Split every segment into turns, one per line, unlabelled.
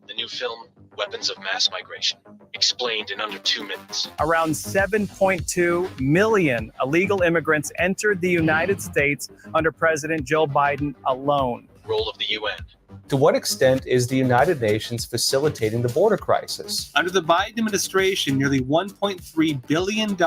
The new film, Weapons of Mass Migration, explained in under 2 minutes.
Around 7.2 million illegal immigrants entered the United States under President Joe Biden alone.
Role of the UN.
To what extent is the United Nations facilitating the border crisis?
Under the Biden administration, nearly $1.3 billion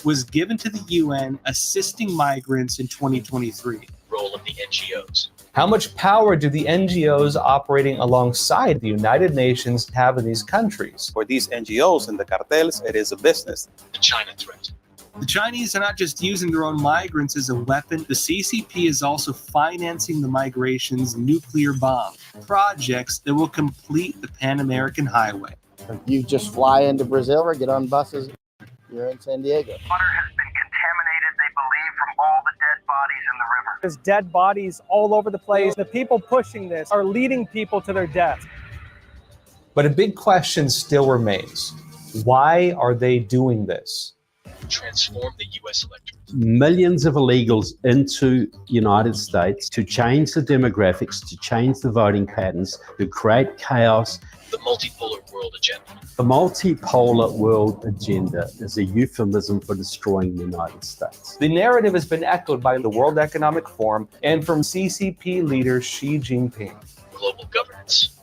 was given to the UN assisting migrants in 2023.
Role of the NGOs.
How much power do the NGOs operating alongside the United Nations have in these countries?
For these NGOs and the cartels, it is a business.
The China threat.
The Chinese are not just using their own migrants as a weapon. The CCP is also financing the migration's nuclear bomb projects that will complete the Pan-American Highway.
You just fly into Brazil or get on buses, you're in San Diego.
Water has been contaminated, they believe, from all the dead bodies in the river.
There's dead bodies all over the place. The people pushing this are leading people to their death.
But a big question still remains. Why are they doing this?
Transform the U.S. electorate.
Millions of illegals into the United States to change the demographics, to change the voting patterns, to create chaos.
The multipolar world agenda.
The multipolar world agenda is a euphemism for destroying the United States.
The narrative has been echoed by the World Economic Forum and from CCP leader Xi Jinping.
Global governance.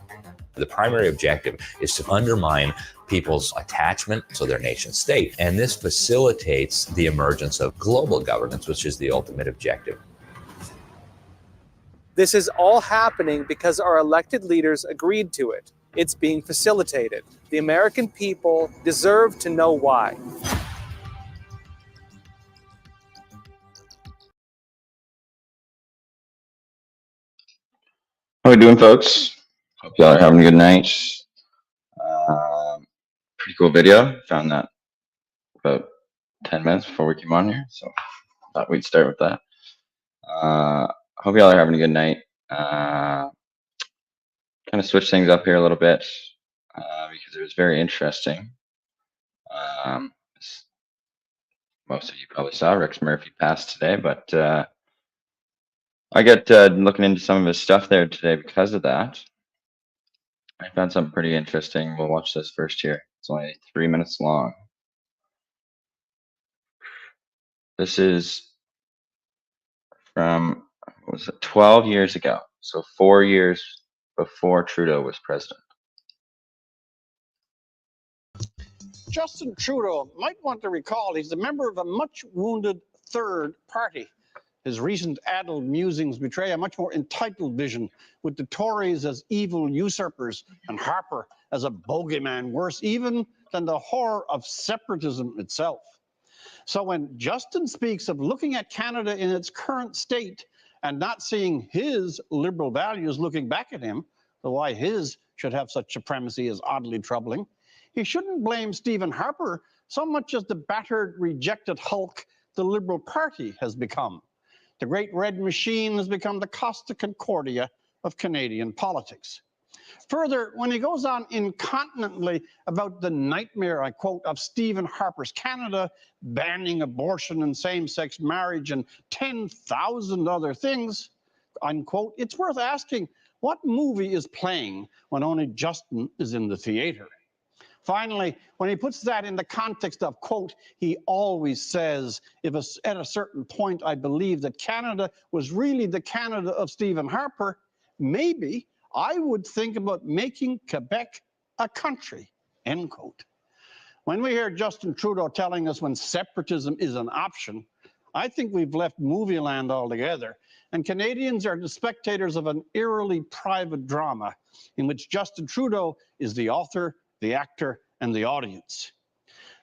The primary objective is to undermine people's attachment to their nation state. And this facilitates the emergence of global governance, which is the ultimate objective.
This is all happening because our elected leaders agreed to it. It's being facilitated. The American people deserve to know why.
How we doing, folks? Hope y'all are having a good night. Pretty cool video. Found that about 10 minutes before we came on here, so thought we'd start with that. Hope y'all are having a good night. Kind of switch things up here a little bit because it was very interesting. Most of you probably saw Rex Murphy passed today, but I got looking into some of his stuff there today because of that. I found something pretty interesting. We'll watch this first here. It's only 3 minutes long. This is from, what was it, 12 years ago. So 4 years before Trudeau was president.
Justin Trudeau might want to recall he's a member of a much wounded third party. His recent addled musings betray a much more entitled vision, with the Tories as evil usurpers and Harper as a bogeyman worse even than the horror of separatism itself. So when Justin speaks of looking at Canada in its current state and not seeing his liberal values looking back at him, though why his should have such supremacy is oddly troubling, he shouldn't blame Stephen Harper so much as the battered, rejected hulk the Liberal Party has become. The great red machine has become the Costa Concordia of Canadian politics. Further, when he goes on incontinently about the nightmare, I quote, of Stephen Harper's Canada, banning abortion and same-sex marriage and 10,000 other things, unquote, it's worth asking, what movie is playing when only Justin is in the theater? Finally, when he puts that in the context of, quote, he always says, at a certain point I believe that Canada was really the Canada of Stephen Harper, maybe I would think about making Quebec a country, end quote. When we hear Justin Trudeau telling us when separatism is an option, I think we've left movie land altogether, and Canadians are the spectators of an eerily private drama in which Justin Trudeau is the author, the actor, and the audience.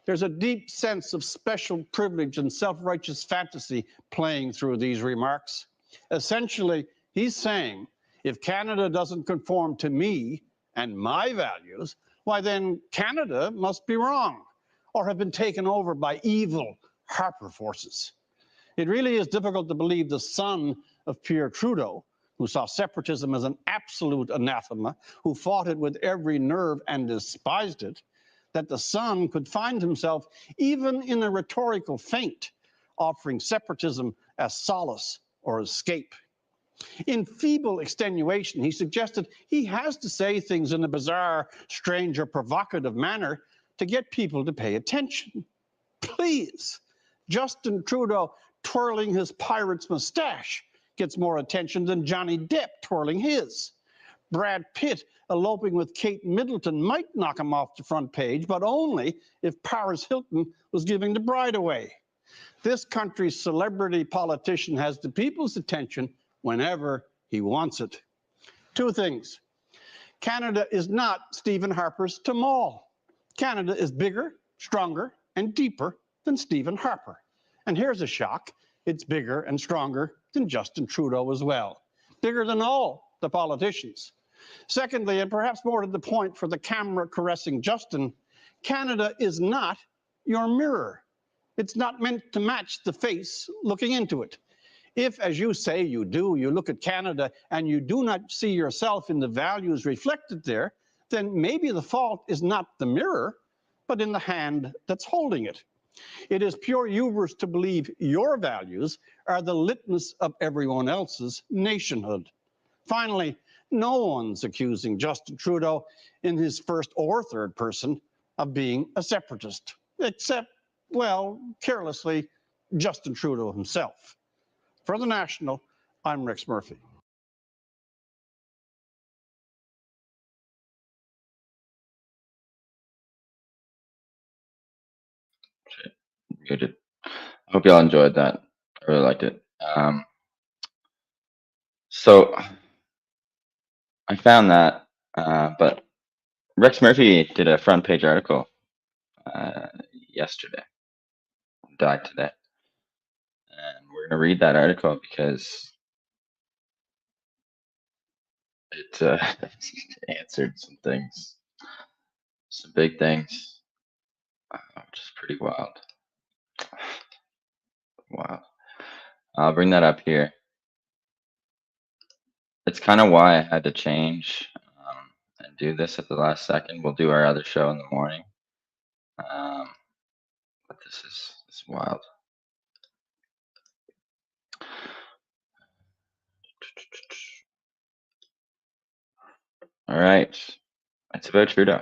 There's a deep sense of special privilege and self-righteous fantasy playing through these remarks. Essentially, he's saying, if Canada doesn't conform to me and my values, why then Canada must be wrong or have been taken over by evil Harper forces. It really is difficult to believe the son of Pierre Trudeau, who saw separatism as an absolute anathema, who fought it with every nerve and despised it, that the son could find himself, even in a rhetorical feint, offering separatism as solace or escape. In feeble extenuation, he suggested he has to say things in a bizarre, strange, or provocative manner to get people to pay attention. Please, Justin Trudeau twirling his pirate's mustache gets more attention than Johnny Depp twirling his. Brad Pitt eloping with Kate Middleton might knock him off the front page, but only if Paris Hilton was giving the bride away. This country's celebrity politician has the people's attention whenever he wants it. Two things. Canada is not Stephen Harper's Tamal. Canada is bigger, stronger, and deeper than Stephen Harper. And here's a shock. It's bigger and stronger than Justin Trudeau as well. Bigger than all the politicians. Secondly, and perhaps more to the point for the camera-caressing Justin, Canada is not your mirror. It's not meant to match the face looking into it. If, as you say you do, you look at Canada and you do not see yourself in the values reflected there, then maybe the fault is not the mirror, but in the hand that's holding it. It is pure hubris to believe your values are the litmus of everyone else's nationhood. Finally, no one's accusing Justin Trudeau in his first or third person of being a separatist, except, well, carelessly, Justin Trudeau himself. For The National, I'm Rex Murphy.
Muted. I hope y'all enjoyed that. I really liked it. So I found that, but Rex Murphy did a front page article yesterday, died today. And we're going to read that article because it answered some things, some big things, which is pretty wild. Wow. I'll bring that up here. It's kind of why I had to change and do this at the last second. We'll do our other show in the morning. But this is wild. All right. It's about Trudeau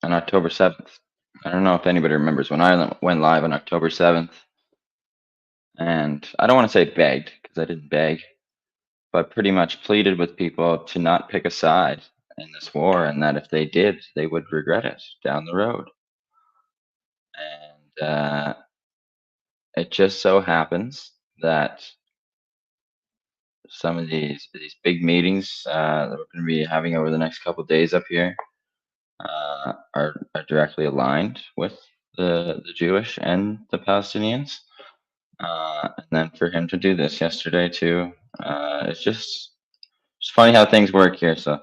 on October 7th. I don't know if anybody remembers when I went live on October 7th. And I don't want to say begged, because I didn't beg, but pretty much pleaded with people to not pick a side in this war, and that if they did, they would regret it down the road. And it just so happens that some of these big meetings that we're going to be having over the next couple of days up here are directly aligned with the Jewish and the Palestinians. And then for him to do this yesterday too, it's just funny how things work here. So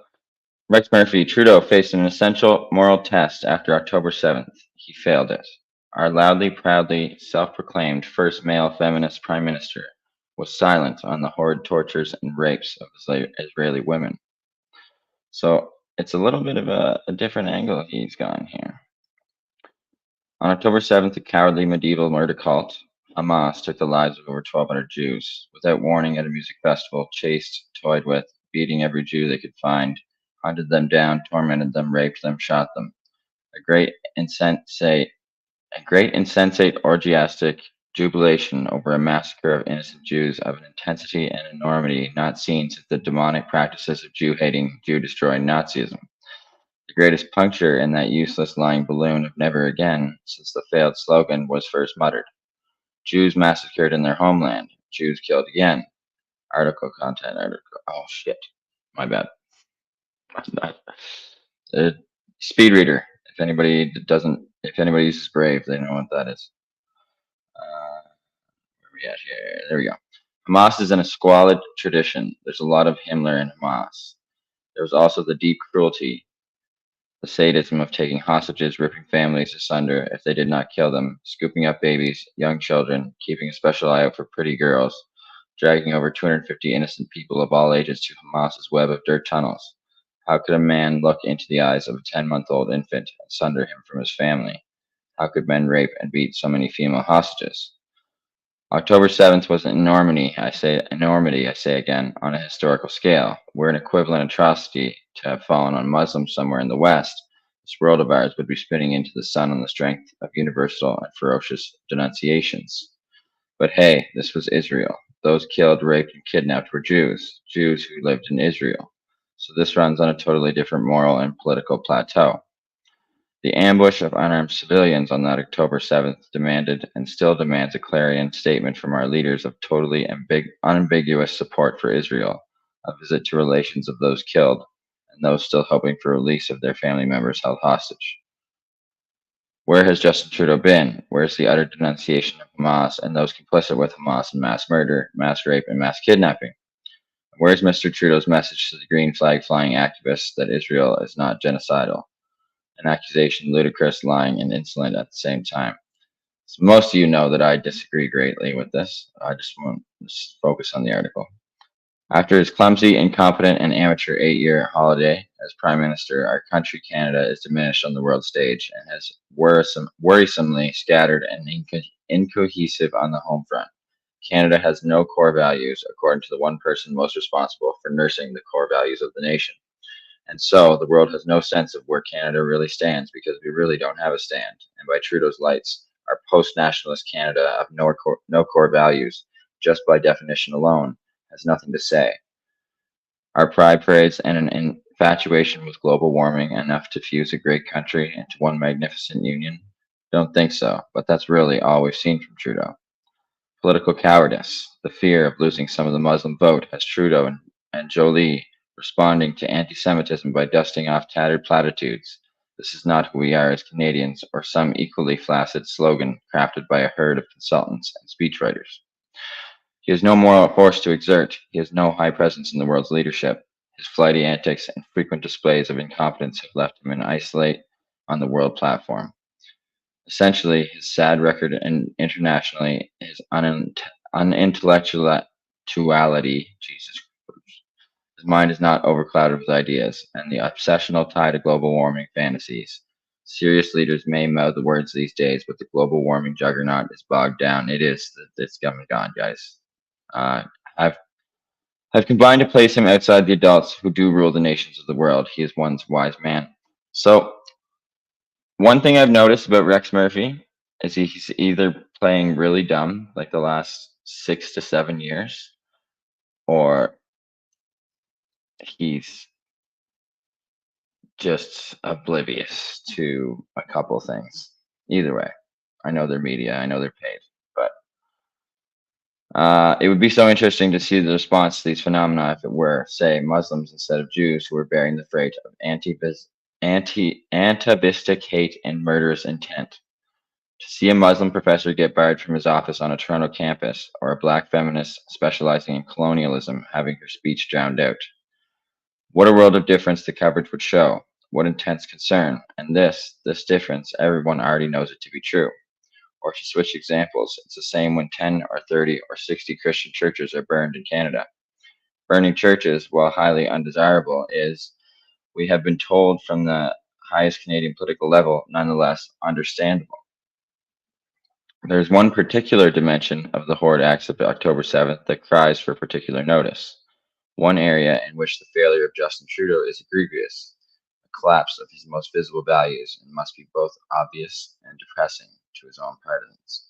Rex Murphy, Trudeau faced an essential moral test after October 7th. He failed it. Our loudly, proudly self-proclaimed first male feminist prime minister was silent on the horrid tortures and rapes of Israeli women. So it's a little bit of a different angle he's gone here. On October 7th, a cowardly medieval murder cult, Hamas, took the lives of over 1,200 Jews without warning at a music festival, chased, toyed with, beating every Jew they could find, hunted them down, tormented them, raped them, shot them. A great insensate orgiastic jubilation over a massacre of innocent Jews of an intensity and enormity not seen since the demonic practices of Jew-hating, Jew-destroying Nazism. The greatest puncture in that useless lying balloon of never again since the failed slogan was first muttered. Jews massacred in their homeland. Jews killed again. Article content. Oh shit. My bad. Speed reader. If anybody uses Brave, they know what that is. Where are we at here? There we go. Hamas is in a squalid tradition. There's a lot of Himmler in Hamas. There was also the deep cruelty, the sadism of taking hostages, ripping families asunder if they did not kill them, scooping up babies, young children, keeping a special eye out for pretty girls, dragging over 250 innocent people of all ages to Hamas's web of dirt tunnels. How could a man look into the eyes of a 10-month-old infant and sunder him from his family? How could men rape and beat so many female hostages? October 7th was an enormity, I say again, on a historical scale. Where an equivalent atrocity to have fallen on Muslims somewhere in the West, this world of ours would be spinning into the sun on the strength of universal and ferocious denunciations. But hey, this was Israel. Those killed, raped, and kidnapped were Jews, Jews who lived in Israel. So this runs on a totally different moral and political plateau. The ambush of unarmed civilians on that October 7th demanded and still demands a clarion statement from our leaders of totally unambiguous support for Israel, a visit to relations of those killed, and those still hoping for release of their family members held hostage. Where has Justin Trudeau been? Where's the utter denunciation of Hamas and those complicit with Hamas in mass murder, mass rape, and mass kidnapping? Where's Mr. Trudeau's message to the green flag flying activists that Israel is not genocidal? An accusation ludicrous, lying, and insolent at the same time. So most of you know that I disagree greatly with this. I just want to focus on the article. After his clumsy, incompetent, and amateur 8-year holiday as Prime Minister, our country, Canada, is diminished on the world stage and has worrisomely scattered and incohesive on the home front. Canada has no core values, according to the one person most responsible for nursing the core values of the nation. And so the world has no sense of where Canada really stands because we really don't have a stand. And by Trudeau's lights, our post-nationalist Canada of no core values, just by definition alone, has nothing to say. Our pride parades and an infatuation with global warming enough to fuse a great country into one magnificent union? Don't think so, but that's really all we've seen from Trudeau. Political cowardice, the fear of losing some of the Muslim vote, has Trudeau and Jolie responding to anti-Semitism by dusting off tattered platitudes. This is not who we are as Canadians, or some equally flaccid slogan crafted by a herd of consultants and speechwriters. He has no moral force to exert. He has no high presence in the world's leadership. His flighty antics and frequent displays of incompetence have left him in isolate on the world platform. Essentially, his sad record internationally, his unintellectuality, Jesus. His mind is not overclouded with ideas and the obsessional tide of global warming fantasies. Serious leaders may mouth the words these days, but the global warming juggernaut is bogged down. It's come and gone, guys. I've combined to place him outside the adults who do rule the nations of the world. He is one wise man. So, one thing I've noticed about Rex Murphy is he's either playing really dumb, like the last 6 to 7 years, or he's just oblivious to a couple things. Either way, I know they're media, I know they're paid, but it would be so interesting to see the response to these phenomena if it were, say, Muslims instead of Jews who were bearing the freight of anti-bistic hate and murderous intent. To see a Muslim professor get barred from his office on a Toronto campus, or a black feminist specializing in colonialism having her speech drowned out. What a world of difference the coverage would show. What intense concern. And this difference, everyone already knows it to be true. Or to switch examples, it's the same when 10 or 30 or 60 Christian churches are burned in Canada. Burning churches, while highly undesirable, is, we have been told from the highest Canadian political level, nonetheless understandable. There's one particular dimension of the horrid acts of October 7th that cries for particular notice. One area in which the failure of Justin Trudeau is egregious, a collapse of his most visible values, and must be both obvious and depressing to his own partisans.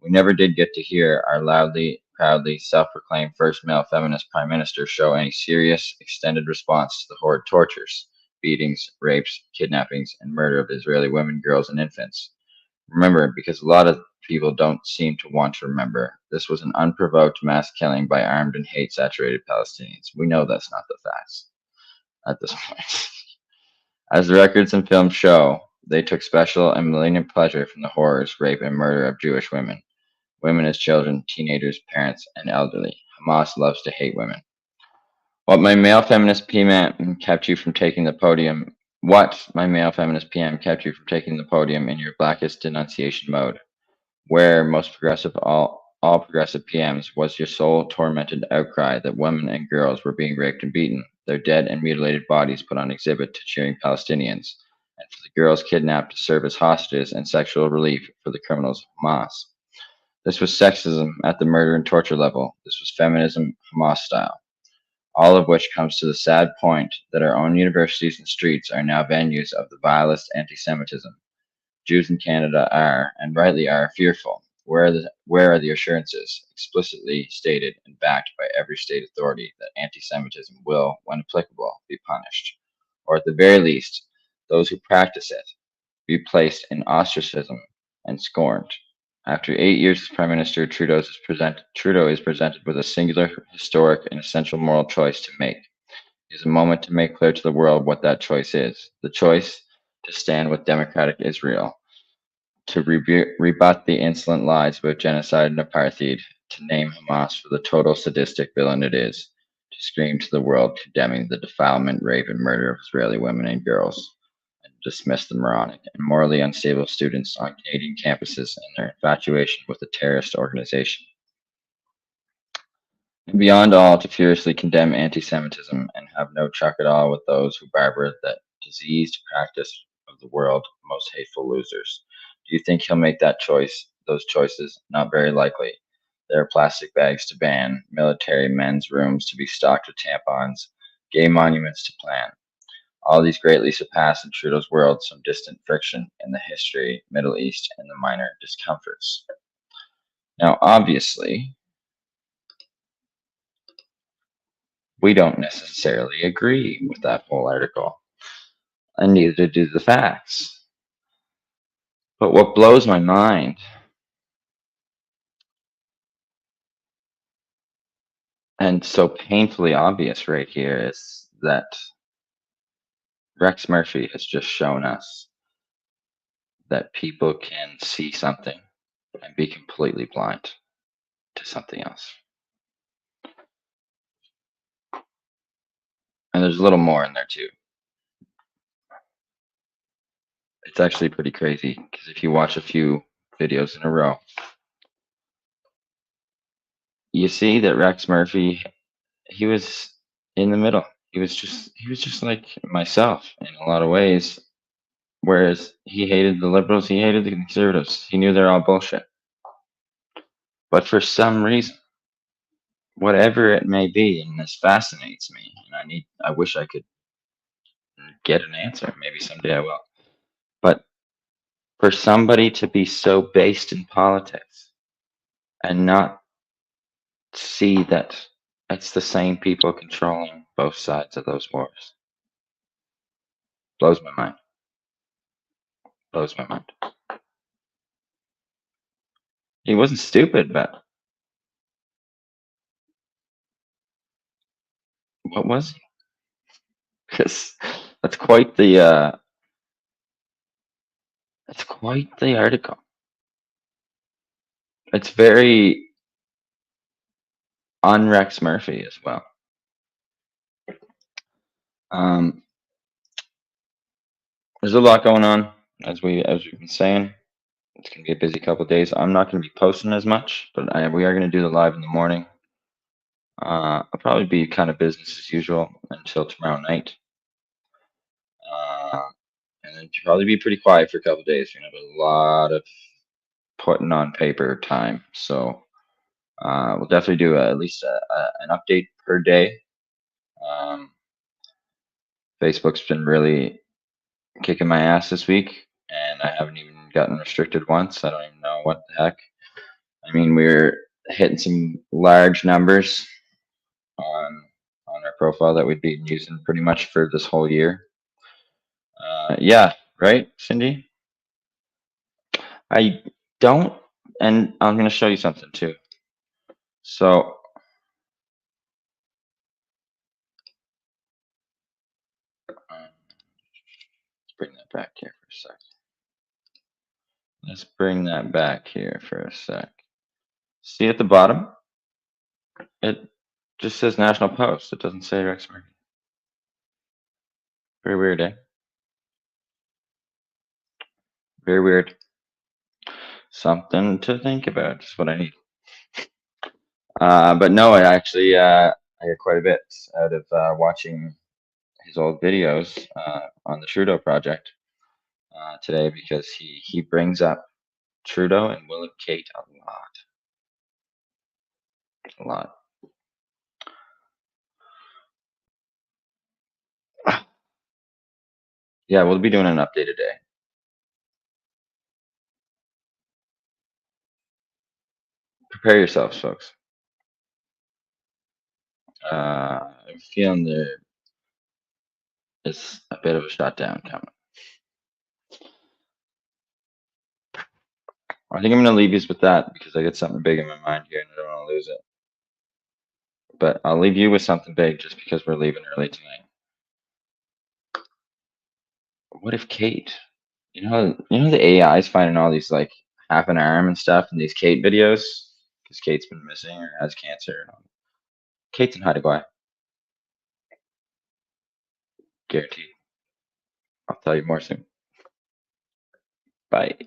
We never did get to hear our loudly, proudly self-proclaimed first male feminist prime minister show any serious, extended response to the horrid tortures, beatings, rapes, kidnappings, and murder of Israeli women, girls, and infants. Remember, because a lot of people don't seem to want to remember, this was an unprovoked mass killing by armed and hate-saturated Palestinians. We know that's not the facts at this point. As the records and films show, they took special and malignant pleasure from the horrors, rape, and murder of Jewish women. Women as children, teenagers, parents, and elderly. Hamas loves to hate women. What my male feminist PM kept you from taking the podium in your blackest denunciation mode? Where most progressive, all progressive PMs, was your soul-tormented outcry that women and girls were being raped and beaten, their dead and mutilated bodies put on exhibit to cheering Palestinians, and for the girls kidnapped to serve as hostages and sexual relief for the criminals of Hamas? This was sexism at the murder and torture level. This was feminism, Hamas style. All of which comes to the sad point that our own universities and streets are now venues of the vilest anti-Semitism. Jews in Canada are, and rightly are, fearful. Where are the assurances, explicitly stated and backed by every state authority, that anti-Semitism will, when applicable, be punished, or at the very least, those who practice it, be placed in ostracism and scorned? After 8 years as Prime Minister, Trudeau is presented with a singular, historic, and essential moral choice to make. It is a moment to make clear to the world what that choice is. The choice to stand with democratic Israel, to rebut the insolent lies about genocide and apartheid, to name Hamas for the total sadistic villain it is, to scream to the world condemning the defilement, rape, and murder of Israeli women and girls, and dismiss the moronic and morally unstable students on Canadian campuses and their infatuation with a terrorist organization. And beyond all, to furiously condemn anti-Semitism and have no chuck at all with those who harbor that diseased practice of the world's most hateful losers. Do you think he'll make that choice? Those choices? Not very likely. There are plastic bags to ban, military men's rooms to be stocked with tampons, gay monuments to plan. All these greatly surpass in Trudeau's world some distant friction in the history, Middle East, and the minor discomforts. Now, obviously, we don't necessarily agree with that whole article, and neither do the facts. But what blows my mind, and so painfully obvious right here, is that Rex Murphy has just shown us that people can see something and be completely blind to something else. And there's a little more in there too. It's actually pretty crazy, because if you watch a few videos in a row, you see that Rex Murphy, he was in the middle. He was just like myself in a lot of ways. Whereas he hated the liberals, he hated the conservatives. He knew they're all bullshit. But for some reason, whatever it may be, and this fascinates me, and I wish I could get an answer. Maybe someday I will. But for somebody to be so based in politics and not see that it's the same people controlling both sides of those wars blows my mind. Blows my mind. He wasn't stupid, but what was he? Because that's quite the article. It's very on Rex Murphy as well. There's a lot going on, as we've been saying. It's gonna be a busy couple of days. I'm not gonna be posting as much, but we are gonna do the live in the morning. I'll probably be kind of business as usual until tomorrow night, and then probably be pretty quiet for a couple of days. We're gonna have a lot of putting on paper time, so we'll definitely do at least an update per day. Facebook's been really kicking my ass this week, and I haven't even gotten restricted once. I don't even know what the heck. I mean, we're hitting some large numbers on our profile that we've been using pretty much for this whole year. Yeah, right, Cindy? I don't, and I'm going to show you something too. So, let's bring that back here for a sec. Let's bring that back here for a sec. See at the bottom? It just says National Post. It doesn't say Rex Murphy. Very weird, eh? Very weird. Something to think about. Just what I need. But no, I actually I got quite a bit out of watching his old videos on the Trudeau project today, because he brings up Trudeau and Will and Kate a lot. A lot. Yeah, we'll be doing an update today. Prepare yourselves, folks. I'm feeling there is a bit of a shutdown coming. I think I'm going to leave you with that because I got something big in my mind here and I don't want to lose it. But I'll leave you with something big just because we're leaving early tonight. What if Kate? You know the AI is finding all these like half an arm and stuff in these Kate videos because Kate's been missing or has cancer. Kate's in Hawaii. Guaranteed. I'll tell you more soon. Bye.